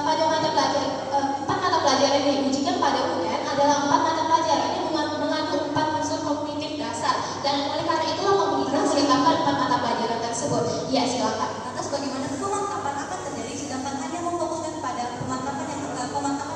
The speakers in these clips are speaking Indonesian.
pada mata pelajaran 4 mata pelajaran yang diujikan pada UN adalah 4 mata pelajaran yang mengandung 4 unsur kognitif dasar, dan oleh karena itulah pemerintah menetapkan 4 mata pelajaran tersebut. Ya, silakan. Atas bagaimana pemantapan akan terjadi sedangkan hanya memfokuskan pada pemantapan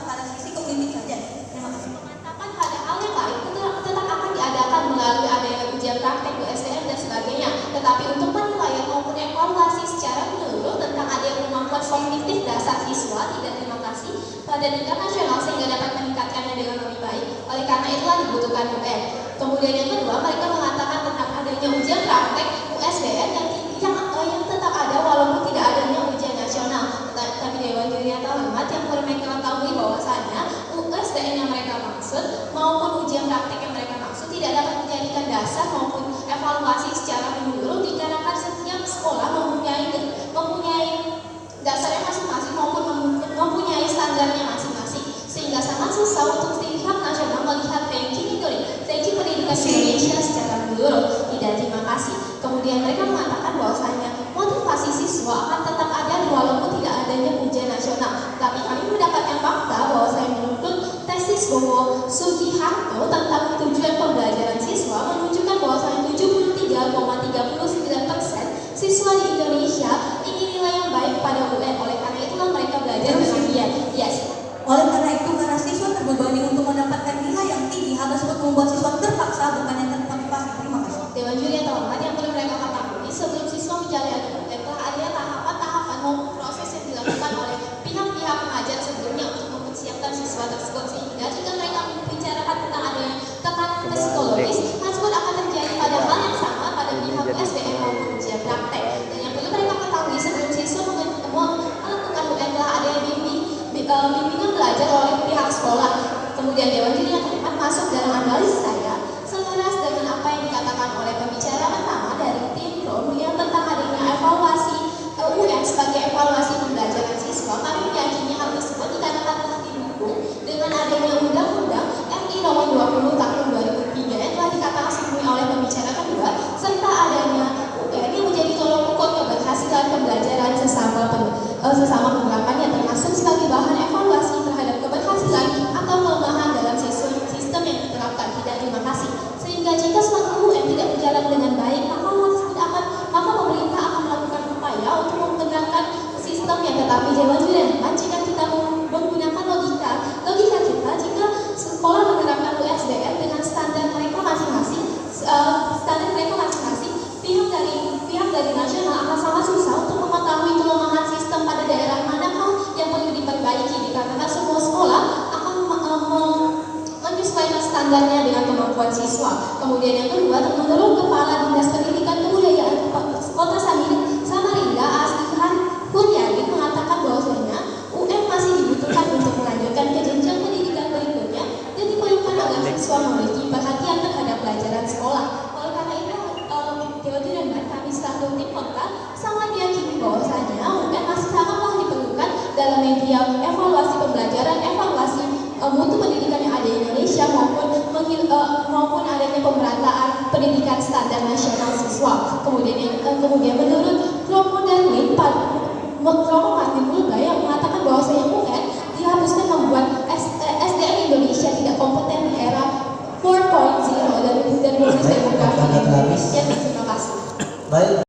pada sisi kognitif saja. Terima kasih. Pemantapan pada hal yang lain tetap akan diadakan melalui adanya ujian praktek USDM dan sebagainya. Tetapi untuk penilaian maupun evaluasi secara menyeluruh tentang adanya kemampuan kognitif dasar siswa tidak terima kasih pada tingkat nasional sehingga dapat meningkatkannya dengan lebih baik. Oleh karena itulah dibutuhkan UN. Kemudian yang kedua, mereka mengatakan tentang adanya ujian praktek USDM yang tetap ada walaupun tidak adanya ujian nasional. Tapi Dewan Juri atau Hormat yang perlu mereka ketahui bahwasanya USDM yang mereka maksud maupun ujian praktek yang mereka maksud tidak dapat menjadikan dasar maupun evaluasi secara menyeluruh dikarenakan setiap sekolah mempunyai dasarnya masing-masing maupun mempunyai standarnya masing-masing, sehingga sangat susah untuk pihak nasional melihat ranking pendidikan Indonesia secara menyeluruh. Tidak, terima kasih. Kemudian mereka mengatakan bahwasanya motivasi siswa akan tetap ada walaupun tidak adanya ujian nasional. Tapi kami mendapatkan fakta bahwasanya menurut tesis Bowo Sugiharto tentang tujuan pembelajaran siswa menunjukkan bahwasanya 73,39% siswa di Indonesia ingin nilai yang baik pada UN. Oleh karena itulah mereka belajar dengan giat. Yes. Oleh karena itu, karena siswa terbebani untuk mendapatkan nilai yang tinggi, hal tersebut membuat siswa terpaksa bukan yang termotivasi. Terima kasih. Dewan Juri atau Hormat yang perlu mereka ketahui, sebelum siswa menjalani UN telah ada tahapan-tahapan maupun proses yang dilakukan oleh pihak-pihak pengajar sebelumnya untuk mempersiapkan siswa tersebut, sehingga jika mereka membicarakan tentang adanya tekanan psikologis, tersebut akan terjadi pada hal yang sama pada pihak SDM maupun ujian praktek. Dan yang perlu mereka ketahui, sebelum siswa melakukan UN telah ada bimbingan belajar oleh pihak sekolah. Kemudian Dewan Juri yang Hormat masuk dalam analisis saya selaras dengan apa yang dikatakan oleh pembicara pertama dari tim PROM yang tentang adanya evaluasi UN sebagai evaluasi pembelajaran siswa. Kami meyakini hal tersebut dikarenakan telah didukung dengan adanya Undang-Undang RI Nomor 20 Tahun 2003 yang telah dikatakan sebelumnya oleh pembicara kedua, serta adanya UN yang menjadi tolok ukur keberhasilan pembelajaran sesama penerapannya, termasuk sebagai bahan evaluasi terhadap keberhasilan atau kelemahan dalam sistem yang diterapkan. Tidak, terima kasih. Sehingga jika suatu UN tidak berjalan dengan baik, maka pemerintah akan melakukan upaya untuk membenarkan sistemnya. Tetapi Dewan Juri jika kita menggunakan logika kita, jika sekolah menerapkan USDM dengan standar mereka masing-masing, pihak dari nasional akan sangat susah untuk mengetahui kelemahan sistem pada daerah manakah yang perlu diperbaiki, dikarenakan semua sekolah akan menyesuaikan standarnya dengan kemampuan siswa. Kemudian yang kedua, menurut Kepala Dinas Pendidikan Kebudayaan Kota Samarinda, Aslihan Huryadi mengatakan bahwasanya UN masih dibutuhkan untuk melanjutkan ke jenjang pendidikan berikutnya dan diperlukan agar siswa memiliki perhatian terhadap pelajaran sekolah. Oleh karena itu, Dewan Juri dan kami selaku tim kota sangat meyakini bahwasanya UN masih sangatlah diperlukan dalam media evaluasi pembelajaran, evaluasi mutu pendidikan yang ada di Indonesia maupun adanya pemerataan pendidikan standar nasional siswa. Kemudian menurut Romo Martin Mulga yang mengatakan bahwasanya UN dihapuskan membuat SDM Indonesia tidak kompeten di era 4.0 dan bonus demografi Indonesia. Terima kasih. Baik.